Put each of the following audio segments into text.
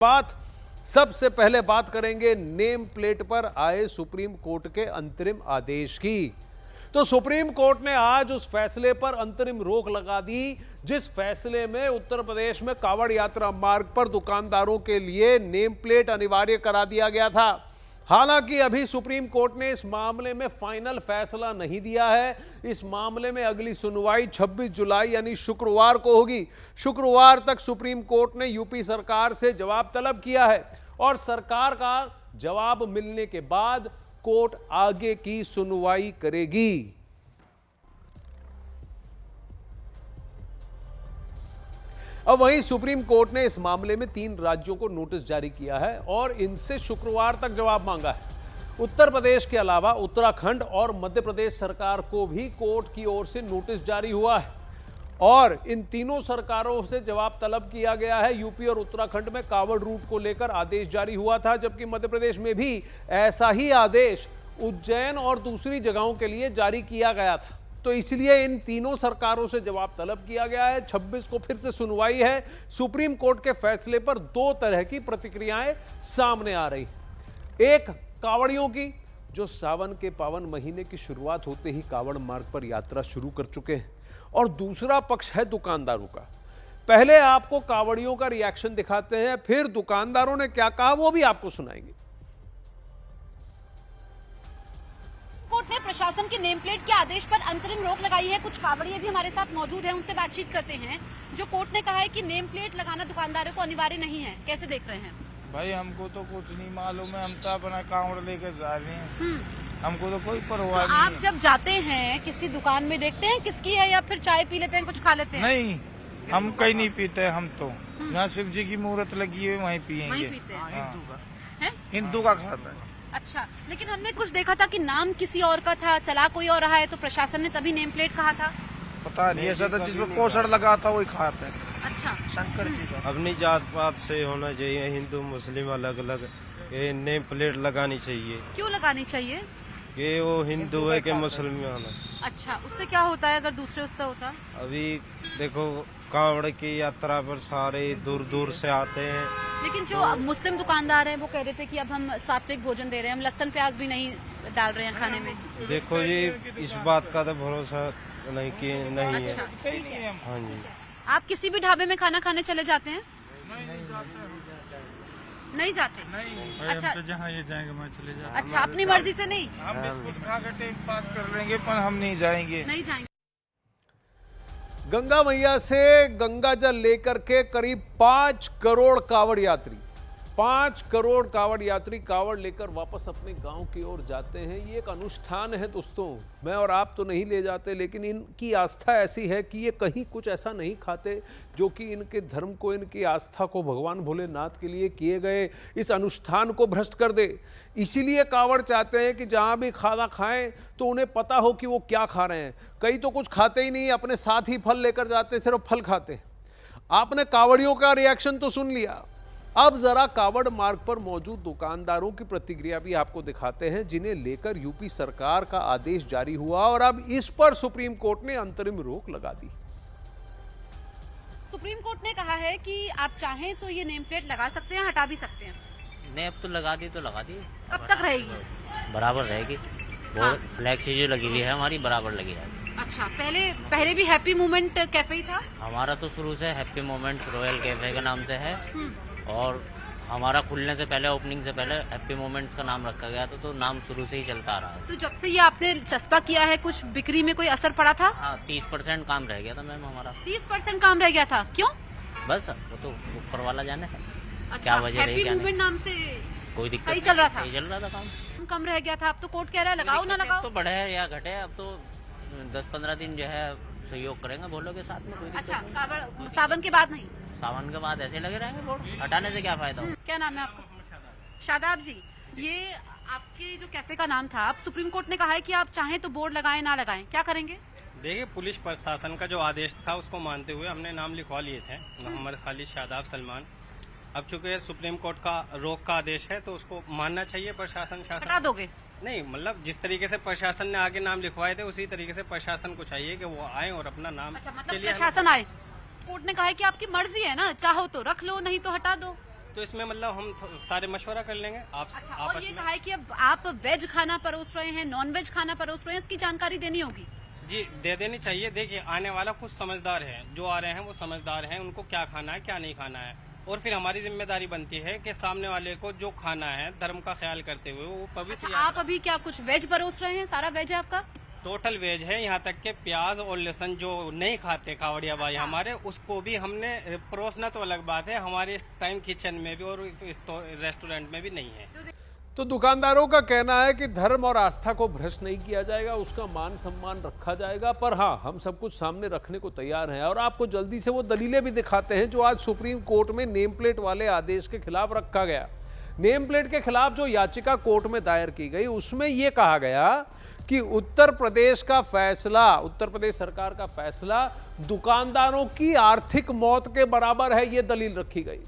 बात सबसे पहले बात करेंगे नेम प्लेट पर आए सुप्रीम कोर्ट के अंतरिम आदेश की। तो सुप्रीम कोर्ट ने आज उस फैसले पर अंतरिम रोक लगा दी जिस फैसले में उत्तर प्रदेश में कांवड़ यात्रा मार्ग पर दुकानदारों के लिए नेम प्लेट अनिवार्य करा दिया गया था। हालांकि अभी सुप्रीम कोर्ट ने इस मामले में फाइनल फैसला नहीं दिया है। इस मामले में अगली सुनवाई 26 जुलाई यानी शुक्रवार को होगी। शुक्रवार तक सुप्रीम कोर्ट ने यूपी सरकार से जवाब तलब किया है और सरकार का जवाब मिलने के बाद कोर्ट आगे की सुनवाई करेगी। अब वहीं सुप्रीम कोर्ट ने इस मामले में 3 राज्यों को नोटिस जारी किया है और इनसे शुक्रवार तक जवाब मांगा है। उत्तर प्रदेश के अलावा उत्तराखंड और मध्य प्रदेश सरकार को भी कोर्ट की ओर से नोटिस जारी हुआ है और इन तीनों सरकारों से जवाब तलब किया गया है। यूपी और उत्तराखंड में कांवड़ रूट को लेकर आदेश जारी हुआ था, जबकि मध्य प्रदेश में भी ऐसा ही आदेश उज्जैन और दूसरी जगहों के लिए जारी किया गया था। तो इसलिए इन तीनों सरकारों से जवाब तलब किया गया है। 26 को फिर से सुनवाई है। सुप्रीम कोर्ट के फैसले पर 2 तरह की प्रतिक्रियाएं सामने आ रही। एक कांवड़ियों की, जो सावन के पावन महीने की शुरुआत होते ही कांवड़ मार्ग पर यात्रा शुरू कर चुके हैं, और दूसरा पक्ष है दुकानदारों का। पहले आपको कांवड़ियों का रिएक्शन दिखाते हैं, फिर दुकानदारों ने क्या कहा वो भी आपको सुनाएंगे। कोर्ट ने प्रशासन के नेम प्लेट के आदेश पर अंतरिम रोक लगाई है। कुछ कांवड़िए भी हमारे साथ मौजूद हैं, उनसे बातचीत करते हैं। जो कोर्ट ने कहा है कि नेम प्लेट लगाना दुकानदारों को अनिवार्य नहीं है, कैसे देख रहे हैं? भाई हमको तो कुछ नहीं मालूम है, हम तो अपना कांवड़ लेकर जा रहे हैं, हमको तो कोई परवाह नहीं। आप जब जाते हैं किसी दुकान में देखते हैं किसकी है, या फिर चाय पी लेते हैं, कुछ खा लेते हैं? नहीं, हम कहीं नहीं पीते। हम तो यहाँ शिव जी की मूर्त लगी है वहीं पियेंगे। हिंदू का खाता है। अच्छा, लेकिन हमने कुछ देखा था कि नाम किसी और का था, चला कोई और रहा है, तो प्रशासन ने तभी नेम प्लेट कहा था। पता नहीं, ऐसा था जिसमें पोषण लगा था वही खाता है। अच्छा, शंकर जी का। अपनी जात पात से होना चाहिए, हिंदू मुस्लिम अलग अलग ये नेम प्लेट लगानी चाहिए। क्यों लगानी चाहिए? कि वो हिंदू है कि मुसलमान है। अच्छा, उससे क्या होता है अगर दूसरे उससे होता? अभी देखो कांवड़ की यात्रा पर सारे दूर दूर से आते हैं। लेकिन जो मुस्लिम दुकानदार हैं वो कह रहे थे कि अब हम सात्विक भोजन दे रहे हैं, हम लहसुन प्याज भी नहीं डाल रहे हैं खाने में। देखो जी, इस बात का तो भरोसा नहीं कि नहीं है। हाँ जी। आप किसी भी ढाबे में खाना खाने चले जाते हैं? नहीं जाते। अच्छा, तो जहाँ ये जाएंगे मैं चले जाएंगे। अच्छा, अपनी मर्जी से नहीं? हम बिस्कुट खा कर टाइम पास कर लेंगे, पर हम नहीं जाएंगे। नहीं जाएंगे। गंगा मैया से गंगा जल लेकर के करीब 5 करोड़ कांवड़ यात्री 5 करोड़ कांवड़ यात्री कांवड़ लेकर वापस अपने गांव की ओर जाते हैं। ये एक अनुष्ठान है दोस्तों। मैं और आप तो नहीं ले जाते, लेकिन इनकी आस्था ऐसी है कि ये कहीं कुछ ऐसा नहीं खाते जो कि इनके धर्म को, इनकी आस्था को भगवान भोलेनाथ के लिए किए गए इस अनुष्ठान को भ्रष्ट कर दे। इसीलिए कांवड़ चाहते हैं कि जहां भी खाना खाएं तो उन्हें पता हो कि वो क्या खा रहे हैं। कई तो कुछ खाते ही नहीं, अपने साथ ही फल लेकर जाते, सिर्फ फल खाते। आपने कांवड़ियों का रिएक्शन तो सुन लिया। अब जरा कांवड़ मार्ग पर मौजूद दुकानदारों की प्रतिक्रिया भी आपको दिखाते हैं, जिन्हें लेकर यूपी सरकार का आदेश जारी हुआ और अब इस पर सुप्रीम कोर्ट ने अंतरिम रोक लगा दी। सुप्रीम कोर्ट ने कहा है कि आप चाहें तो ये नेम प्लेट लगा सकते हैं, हटा भी सकते हैं। नेम तो लगा दी तो लगा दी। कब तक रहेगी? बराबर रहेगी। वो हाँ। फ्लैक्स जो लगी हुई है हमारी बराबर लगी है। अच्छा, पहले भी हैप्पी मोमेंट कैफे ही था? हमारा तो शुरू से हैप्पी मोमेंट्स रॉयल कैफे के नाम से है, और हमारा खुलने से पहले, ओपनिंग से पहले हैप्पी मोमेंट्स का नाम रखा गया था, तो नाम शुरू से ही चलता आ रहा है। तो जब से ये आपने चस्पा किया है, कुछ बिक्री में कोई असर पड़ा था? हाँ, 30% काम रह गया था मैम हमारा। 30% काम रह गया था, क्यों? बस वो तो ऊपर वाला जाने है। अच्छा, क्या वजह रही, हैप्पी क्या मोमेंट नाम से कोई दिक्कत सही चल रहा था? सही चल रहा था काम। कम रह गया था, अब तो कोर्ट कह रहा है लगाओ ना लगाओ। तो बढ़े या घटे, अब तो 10-15 दिन जो है सहयोग करेंगे बोलो के साथ में, कोई दिक्कत अच्छा, नहीं। कांवड़ सावन के बाद नहीं? सावन के बाद ऐसे लगे रहेंगे बोर्ड, हटाने से क्या फायदा हो। क्या नाम है आपका? शादाब जी, ये आपके जो कैफे का नाम था, अब सुप्रीम कोर्ट ने कहा है कि आप चाहें तो बोर्ड लगाएं ना लगाएं, क्या करेंगे? देखिए, पुलिस प्रशासन का जो आदेश था उसको मानते हुए हमने नाम लिखवा लिए थे, मोहम्मद खालिद शादाब सलमान। अब चूंकि सुप्रीम कोर्ट का रोक का आदेश है तो उसको मानना चाहिए प्रशासन। हटा दोगे? नहीं, मतलब जिस तरीके से प्रशासन ने आगे नाम लिखवाए थे उसी तरीके से प्रशासन को चाहिए कि वो आए और अपना नाम अच्छा, के मतलब लिए प्रशासन आए। कोर्ट ने कहा है कि आपकी मर्जी है ना, चाहो तो रख लो, नहीं तो हटा दो। तो इसमें मतलब हम सारे मशवरा कर लेंगे आप अच्छा, और आपस ये में। कहा है कि अब आप वेज खाना परोस रहे हैं, नॉन वेज खाना परोस रहे हैं, इसकी जानकारी देनी होगी। जी दे देनी चाहिए। देखिए आने वाला कुछ समझदार है, जो आ रहे हैं वो समझदार हैं, उनको क्या खाना है क्या नहीं खाना है। और फिर हमारी जिम्मेदारी बनती है कि सामने वाले को जो खाना है धर्म का ख्याल करते हुए वो पवित्र अच्छा, आप अभी क्या कुछ वेज परोस रहे हैं? सारा वेज है आपका? टोटल वेज है। यहाँ तक के प्याज और लहसुन जो नहीं खाते कावड़िया भाई हमारे, उसको भी हमने परोसना तो अलग बात है, हमारे इस टाइम किचन में भी और रेस्टोरेंट में भी नहीं है। तो दुकानदारों का कहना है कि धर्म और आस्था को भ्रष्ट नहीं किया जाएगा, उसका मान सम्मान रखा जाएगा। पर हाँ, हम सब कुछ सामने रखने को तैयार हैं और आपको जल्दी से वो दलीलें भी दिखाते हैं जो आज सुप्रीम कोर्ट में नेम प्लेट वाले आदेश के खिलाफ रखा गया। नेम प्लेट के खिलाफ जो याचिका कोर्ट में दायर की गई उसमें यह कहा गया कि उत्तर प्रदेश का फैसला, उत्तर प्रदेश सरकार का फैसला दुकानदारों की आर्थिक मौत के बराबर है, यह दलील रखी गई।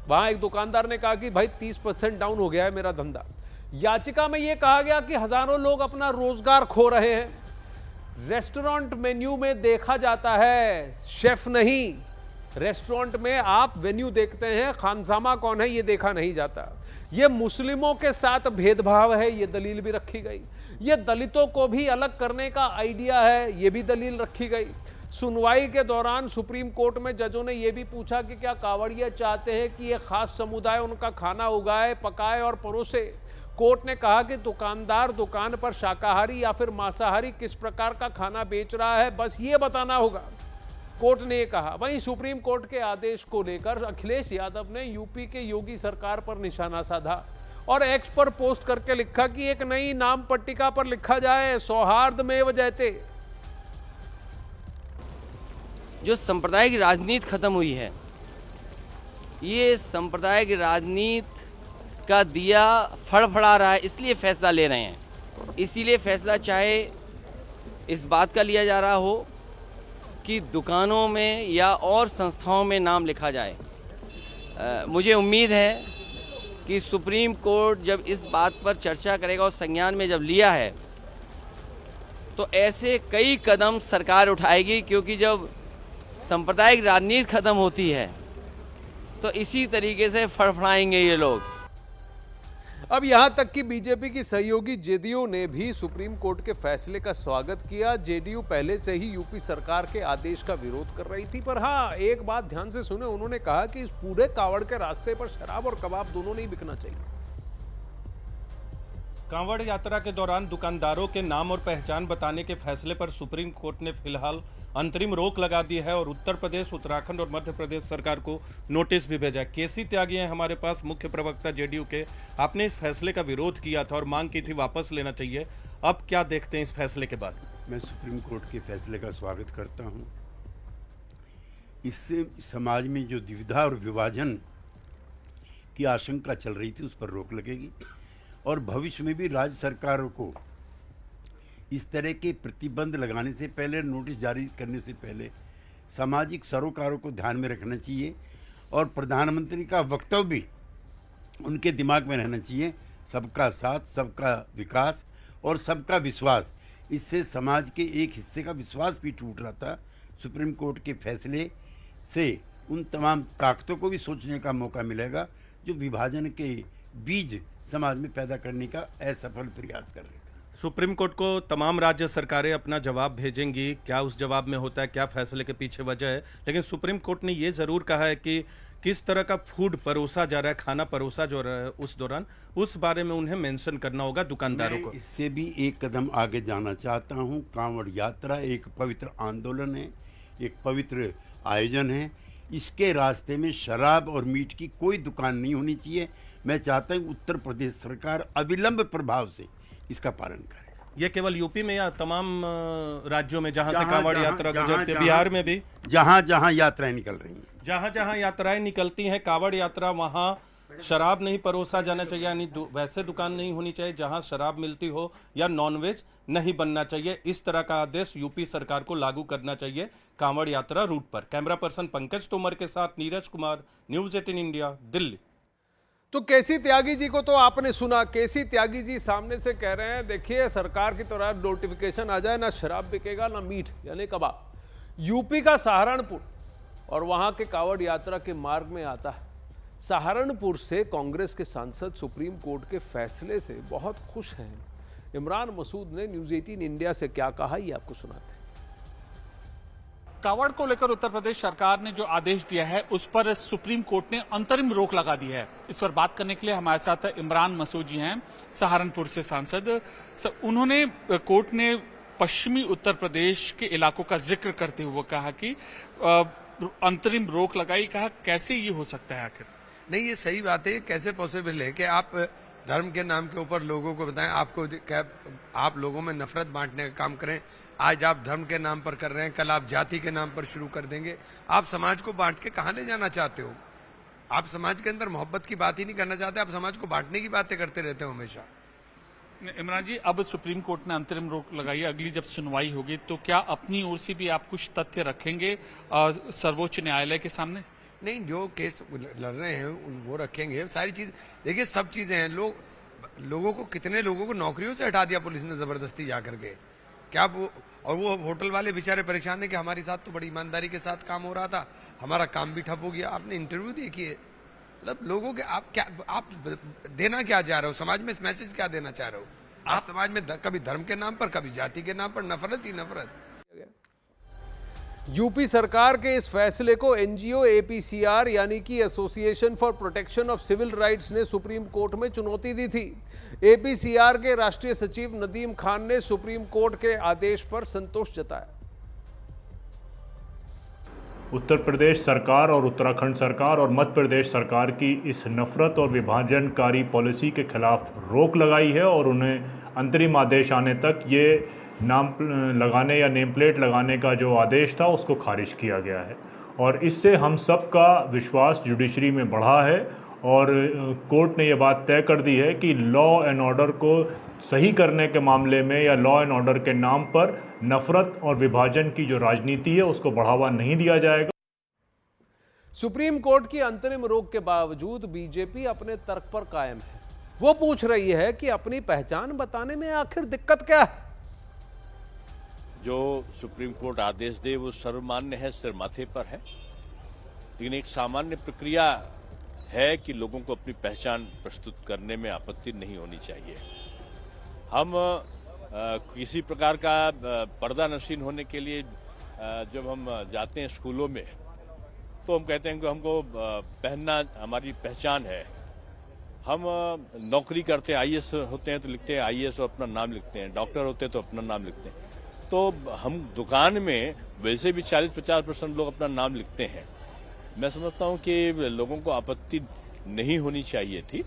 वहां एक दुकानदार ने कहा कि भाई 30% डाउन हो गया है मेरा धंधा। याचिका में यह कहा गया कि हजारों लोग अपना रोजगार खो रहे हैं। रेस्टोरेंट मेन्यू में देखा जाता है, शेफ नहीं। रेस्टोरेंट में आप वेन्यू देखते हैं, खानसामा कौन है ये देखा नहीं जाता। ये मुस्लिमों के साथ भेदभाव है, ये दलील भी रखी गई। ये दलितों को भी अलग करने का आइडिया है, ये भी दलील रखी गई। सुनवाई के दौरान सुप्रीम कोर्ट में जजों ने यह भी पूछा कि क्या कांवड़िया चाहते हैं कि यह खास समुदाय उनका खाना उगाए, पकाए और परोसे। कोर्ट ने कहा कि दुकानदार दुकान पर शाकाहारी या फिर मांसाहारी किस प्रकार का खाना बेच रहा है, बस ये बताना होगा, कोर्ट ने ये कहा। वहीं सुप्रीम कोर्ट के आदेश को लेकर अखिलेश यादव ने यूपी के योगी सरकार पर निशाना साधा और एक्स पर पोस्ट करके लिखा कि एक नई नाम पट्टिका पर लिखा जाए, सौहार्द में जयते। जो सांप्रदायिक राजनीति खत्म हुई है, ये सांप्रदायिक राजनीति का दिया फड़फड़ा रहा है, इसलिए फैसला ले रहे हैं। इसीलिए फैसला चाहे इस बात का लिया जा रहा हो कि दुकानों में या और संस्थाओं में नाम लिखा जाए। मुझे उम्मीद है कि सुप्रीम कोर्ट जब इस बात पर चर्चा करेगा और संज्ञान में जब लिया है तो ऐसे कई कदम सरकार उठाएगी, क्योंकि जब सांप्रदायिक राजनीति खत्म होती है तो इसी तरीके से फड़फड़ाएंगे ये लोग। अब यहां तक कि बीजेपी की सहयोगी जेडीयू ने भी सुप्रीम कोर्ट के फैसले का स्वागत किया। जेडीयू पहले से ही यूपी सरकार के आदेश का विरोध कर रही थी, पर हाँ, एक बात ध्यान से सुने, उन्होंने कहा कि इस पूरे कांवड़ के रास्ते पर शराब और कबाब दोनों नहीं बिकना चाहिए। कांवड़ यात्रा के दौरान दुकानदारों के नाम और पहचान बताने के फैसले पर सुप्रीम कोर्ट ने फिलहाल अंतरिम रोक लगा दी है और उत्तर प्रदेश, उत्तराखंड और मध्य प्रदेश सरकार को नोटिस भी भेजा। केसी त्यागी हैं हमारे पास, मुख्य प्रवक्ता जेडीयू के। आपने इस फैसले का विरोध किया था और मांग की थी वापस लेना चाहिए, अब क्या देखते हैं इस फैसले के बाद? मैं सुप्रीम कोर्ट के फैसले का स्वागत करता हूं। इससे समाज में जो द्विधा और विभाजन की आशंका चल रही थी उस पर रोक लगेगी और भविष्य में भी राज्य सरकारों को इस तरह के प्रतिबंध लगाने से पहले, नोटिस जारी करने से पहले सामाजिक सरोकारों को ध्यान में रखना चाहिए और प्रधानमंत्री का वक्तव्य भी उनके दिमाग में रहना चाहिए, सबका साथ, सबका विकास और सबका विश्वास। इससे समाज के एक हिस्से का विश्वास भी टूट रहा था। सुप्रीम कोर्ट के फैसले से उन तमाम ताकतों को भी सोचने का मौका मिलेगा जो विभाजन के बीज समाज में पैदा करने का असफल प्रयास कर रहे थे। सुप्रीम कोर्ट को तमाम राज्य सरकारें अपना जवाब भेजेंगी, क्या उस जवाब में होता है, क्या फैसले के पीछे वजह है, लेकिन सुप्रीम कोर्ट ने ये जरूर कहा है कि किस तरह का फूड परोसा जा रहा है, खाना परोसा जो रहा है उस दौरान, उस बारे में उन्हें मेंशन करना होगा दुकानदारों को। इससे भी एक कदम आगे जाना चाहता हूं। कांवड़ यात्रा एक पवित्र आंदोलन है, एक पवित्र आयोजन है। इसके रास्ते में शराब और मीट की कोई दुकान नहीं होनी चाहिए। मैं चाहता हूं उत्तर प्रदेश सरकार अविलंब प्रभाव से इसका पालन करे। ये केवल यूपी में या तमाम राज्यों में जहां से कांवड़ यात्रा गुजरती है? बिहार में भी जहां जहां यात्राएं निकल रही हैं, जहां जहां यात्राएं निकलती हैं कांवड़ यात्रा, वहां शराब नहीं परोसा जाना चाहिए, यानी वैसे दुकान नहीं होनी चाहिए जहां शराब मिलती हो, या नॉनवेज नहीं बनना चाहिए। इस तरह का आदेश यूपी सरकार को लागू करना चाहिए कांवड़ यात्रा रूट पर। कैमरा पर्सन पंकज तोमर के साथ नीरज कुमार, न्यूज 18 इंडिया, दिल्ली। तो केसी त्यागी जी को तो आपने सुना। केसी त्यागी जी सामने से कह रहे हैं, देखिए सरकार की तरफ नोटिफिकेशन आ जाए, ना शराब बिकेगा ना मीट यानी कबाब। यूपी का सहारनपुर और वहां के कांवड़ यात्रा के मार्ग में आता है। सहारनपुर से कांग्रेस के सांसद सुप्रीम कोर्ट के फैसले से बहुत खुश हैं। इमरान मसूद ने न्यूज़ 18 इंडिया से क्या कहा, ये आपको सुनाते हैं। कावड़ को लेकर उत्तर प्रदेश सरकार ने जो आदेश दिया है उस पर सुप्रीम कोर्ट ने अंतरिम रोक लगा दी है। इस पर बात करने के लिए हमारे साथ इमरान मसूद जी हैं, सहारनपुर से सांसद। उन्होंने कोर्ट ने पश्चिमी उत्तर प्रदेश के इलाकों का जिक्र करते हुए कहा कि अंतरिम रोक लगाई। कहा कैसे ये हो सकता है आखिर? नहीं, ये सही बात है। ये कैसे पॉसिबल है कि आप धर्म के नाम के ऊपर लोगों को बताएं, आप लोगों में नफरत बांटने का काम करें। आज आप धर्म के नाम पर कर रहे हैं, कल आप जाति के नाम पर शुरू कर देंगे। आप समाज को बांट के कहां ले जाना चाहते हो? आप समाज के अंदर मोहब्बत की बात ही नहीं करना चाहते, आप समाज को बांटने की बातें करते रहते हो हमेशा। इमरान जी, अब सुप्रीम कोर्ट ने अंतरिम रोक लगाई, अगली जब सुनवाई होगी तो क्या अपनी ओर से भी आप कुछ तथ्य रखेंगे सर्वोच्च न्यायालय के सामने? नहीं, जो केस लड़ रहे हैं वो रखेंगे। सारी चीज देखिए, सब चीजें हैं। लोगों को, कितने लोगों को नौकरियों से हटा दिया पुलिस ने जबरदस्ती जा करके। क्या वो होटल वाले बेचारे परेशान है कि हमारे साथ तो बड़ी ईमानदारी के साथ काम हो रहा था, हमारा काम भी ठप हो गया। आपने इंटरव्यू देखिए, मतलब लोगों के आप देना क्या चाह रहे हो समाज में? इस मैसेज क्या देना चाह रहे हो आप समाज में? कभी धर्म के नाम पर, कभी जाति के नाम पर नफरत ही नफरत। यूपी सरकार के इस फैसले को एनजीओ एपीसीआर यानी कि association for protection of civil rights ने सुप्रीम कोर्ट में चुनौती दी थी। एपीसीआर के राष्ट्रीय सचिव नदीम खान ने सुप्रीम कोर्ट के आदेश पर संतोष जताया। उत्तर प्रदेश सरकार और उत्तराखंड सरकार और मध्य प्रदेश सरकार की इस नफरत और विभाजनकारी पॉलिसी के खिलाफ रोक लगाई है और उन्हें अंतरिम आदेश आने तक ये नाम लगाने या नेम प्लेट लगाने का जो आदेश था उसको खारिज किया गया है। और इससे हम सब का विश्वास जुडिशरी में बढ़ा है और कोर्ट ने ये बात तय कर दी है कि लॉ एंड ऑर्डर को सही करने के मामले में या लॉ एंड ऑर्डर के नाम पर नफरत और विभाजन की जो राजनीति है उसको बढ़ावा नहीं दिया जाएगा। सुप्रीम कोर्ट की अंतरिम रोक के बावजूद बीजेपी अपने तर्क पर कायम है। वो पूछ रही है कि अपनी पहचान बताने में आखिर दिक्कत क्या है। जो सुप्रीम कोर्ट आदेश दे वो सर्वमान्य है, सिर माथे पर है, लेकिन एक सामान्य प्रक्रिया है कि लोगों को अपनी पहचान प्रस्तुत करने में आपत्ति नहीं होनी चाहिए। हम किसी प्रकार का पर्दा नशीन होने के लिए जब हम जाते हैं स्कूलों में तो हम कहते हैं कि हमको पहनना हमारी पहचान है। हम नौकरी करते हैं, आईएएस होते हैं तो लिखते हैं आईएएस और अपना नाम लिखते हैं, डॉक्टर होते हैं तो अपना नाम लिखते हैं। तो हम दुकान में वैसे भी 40-50% लोग अपना नाम लिखते हैं। मैं समझता हूं कि लोगों को आपत्ति नहीं होनी चाहिए थी।